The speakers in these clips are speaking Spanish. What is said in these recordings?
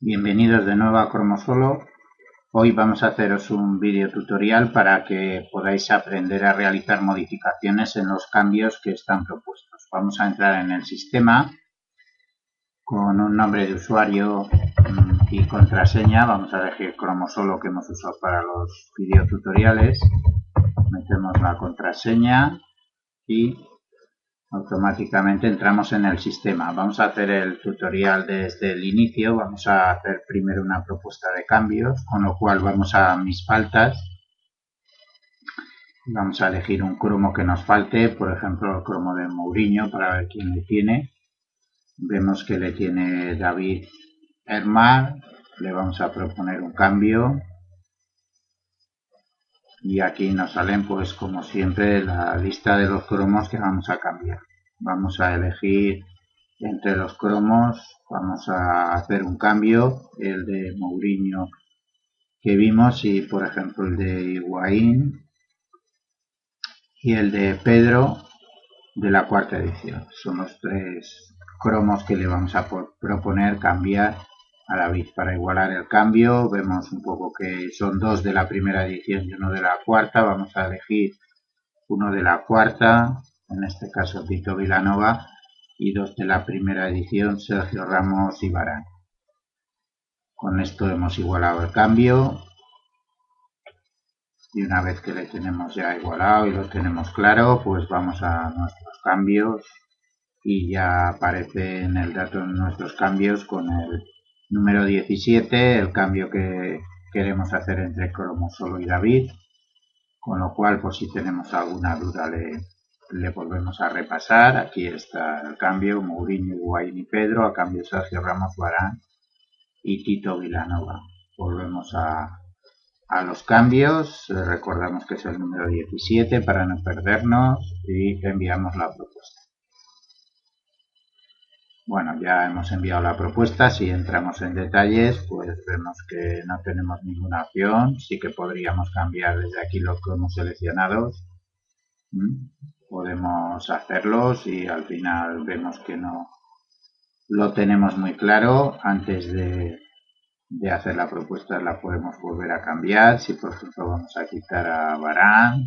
Bienvenidos de nuevo a Cromosolo. Hoy vamos a haceros un vídeo tutorial para que podáis aprender a realizar modificaciones en los cambios que están propuestos. Vamos a entrar en el sistema con un nombre de usuario y contraseña. Vamos a elegir Cromosolo que hemos usado para los videotutoriales. Metemos la contraseña y automáticamente entramos en el sistema. Vamos a hacer el tutorial desde el inicio. Vamos a hacer primero una propuesta de cambios, con lo cual vamos a mis faltas. Vamos a elegir un cromo que nos falte, por ejemplo el cromo de Mourinho, para ver quién le tiene. Vemos que le tiene David Hermar. Le vamos a proponer un cambio. Y aquí nos salen, pues como siempre, la lista de los cromos que vamos a cambiar. Vamos a elegir entre los cromos, vamos a hacer un cambio, el de Mourinho que vimos y por ejemplo el de Higuaín y el de Pedro de la cuarta edición. Son los tres cromos que le vamos a proponer cambiar a David. Para igualar el cambio, vemos un poco que son dos de la primera edición y uno de la cuarta. Vamos a elegir uno de la cuarta, en este caso Tito Vilanova, y dos de la primera edición, Sergio Ramos y Varane. Con esto hemos igualado el cambio. Y una vez que le tenemos ya igualado y lo tenemos claro, pues vamos a nuestros cambios y ya aparece en el dato de nuestros cambios con el número 17, el cambio que queremos hacer entre Cromosolo y David, con lo cual pues si tenemos alguna duda le volvemos a repasar. Aquí está el cambio, Mourinho, Higuaín y Pedro, a cambio Sergio Ramos, Varane y Tito Vilanova. Volvemos a los cambios, recordamos que es el número 17 para no perdernos y enviamos la propuesta. Bueno, ya hemos enviado la propuesta. Si entramos en detalles, pues vemos que no tenemos ninguna opción. Sí que podríamos cambiar desde aquí los cromos seleccionados. Podemos hacerlos y al final vemos que no lo tenemos muy claro. Antes de hacer la propuesta la podemos volver a cambiar. Si por ejemplo vamos a quitar a Varane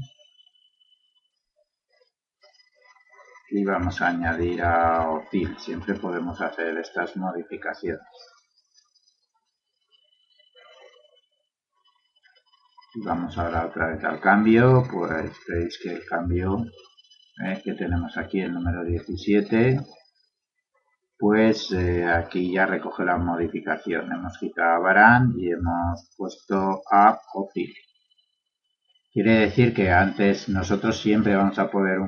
y vamos a añadir a Ozil, siempre podemos hacer estas modificaciones. Vamos ahora otra vez al cambio, pues veis que el cambio que tenemos aquí, el número 17, pues aquí ya recoge la modificación. Hemos quitado a Varane y hemos puesto a Ozil. Quiere decir que antes nosotros siempre vamos a poder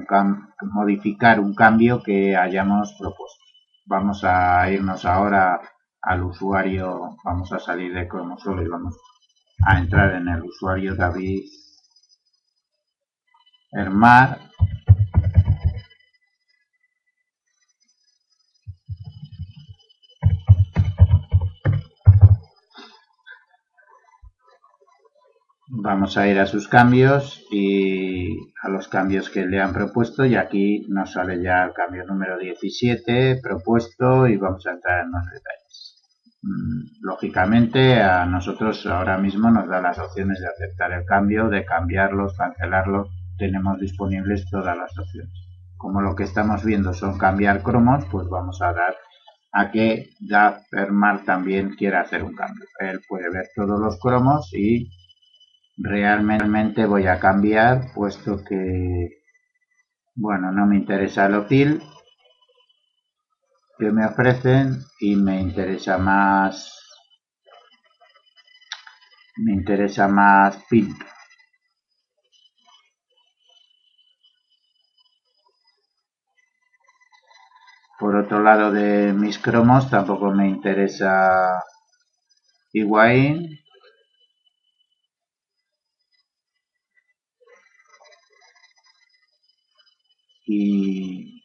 modificar un cambio que hayamos propuesto. Vamos a irnos ahora al usuario, vamos a salir de Cromosolo y vamos a entrar en el usuario David Hermar. Vamos a ir a sus cambios y a los cambios que le han propuesto y aquí nos sale ya el cambio número 17 propuesto y vamos a entrar en los detalles. Lógicamente a nosotros ahora mismo nos da las opciones de aceptar el cambio, de cambiarlos, cancelarlos. Tenemos disponibles todas las opciones. Como lo que estamos viendo son cambiar cromos, pues vamos a dar a que David Hermar también quiera hacer un cambio. Él puede ver todos los cromos y realmente voy a cambiar, puesto que, bueno, no me interesa el Ozil que me ofrecen y me interesa más Pinto. Por otro lado de mis cromos tampoco me interesa Higuaín y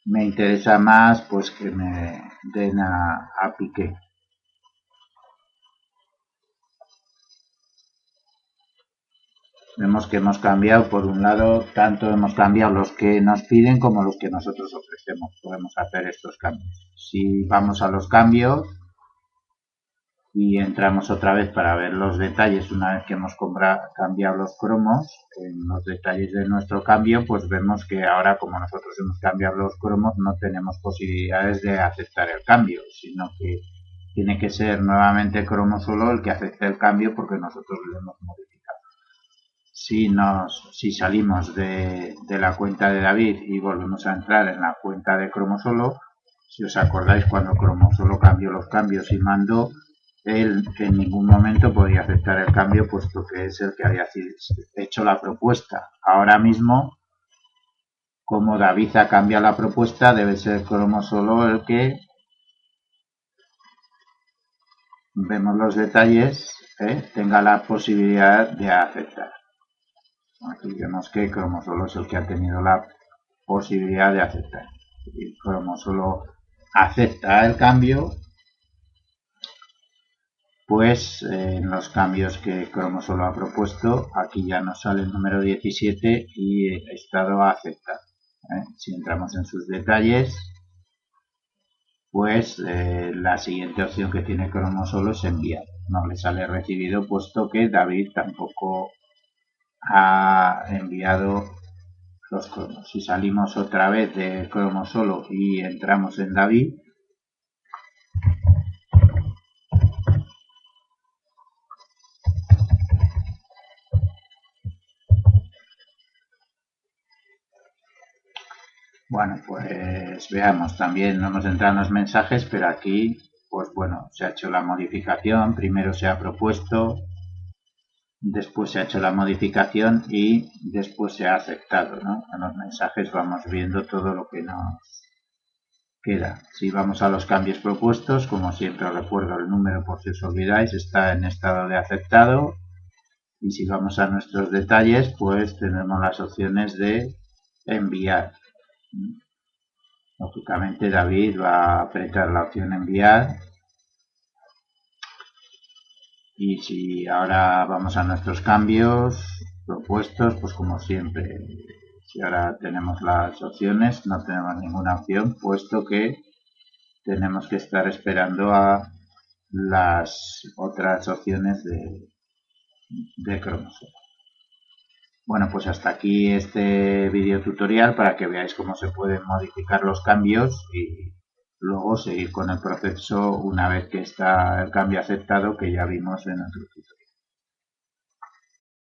me interesa más pues que me den a Piqué. Vemos que hemos cambiado, por un lado, tanto hemos cambiado los que nos piden como los que nosotros ofrecemos. Podemos hacer estos cambios. Si vamos a los cambios, y entramos otra vez para ver los detalles. Una vez que hemos cambiado los cromos, en los detalles de nuestro cambio, pues vemos que ahora, como nosotros hemos cambiado los cromos, no tenemos posibilidades de aceptar el cambio, sino que tiene que ser nuevamente cromo solo el que acepte el cambio, porque nosotros lo hemos modificado. Si salimos de la cuenta de David y volvemos a entrar en la cuenta de cromo solo, si os acordáis, cuando cromo solo cambió los cambios y mandó, él en ningún momento podía aceptar el cambio, puesto que es el que había hecho la propuesta. Ahora mismo, como David ha cambiado la propuesta, debe ser cromo solo el que vemos los detalles, tenga la posibilidad de aceptar. Aquí vemos que cromo solo es el que ha tenido la posibilidad de aceptar. Y cromo solo acepta el cambio, pues en los cambios que cromo solo ha propuesto, aquí ya nos sale el número 17 y estado a aceptar. Si entramos en sus detalles, pues la siguiente opción que tiene cromo solo es enviar. No le sale recibido, puesto que David tampoco ha enviado los cromos. Si salimos otra vez de cromo solo y entramos en David, bueno, pues veamos, también no hemos entrado en los mensajes, pero aquí, pues bueno, se ha hecho la modificación, primero se ha propuesto, después se ha hecho la modificación y después se ha aceptado, ¿no? En los mensajes vamos viendo todo lo que nos queda. Si vamos a los cambios propuestos, como siempre os recuerdo el número por si os olvidáis, está en estado de aceptado, y si vamos a nuestros detalles, pues tenemos las opciones de enviar. Lógicamente David va a apretar la opción enviar, y si ahora vamos a nuestros cambios propuestos, pues como siempre, si ahora tenemos las opciones, no tenemos ninguna opción, puesto que tenemos que estar esperando a las otras opciones de cromosoma. Bueno, pues hasta aquí este video tutorial para que veáis cómo se pueden modificar los cambios y luego seguir con el proceso una vez que está el cambio aceptado, que ya vimos en otro tutorial.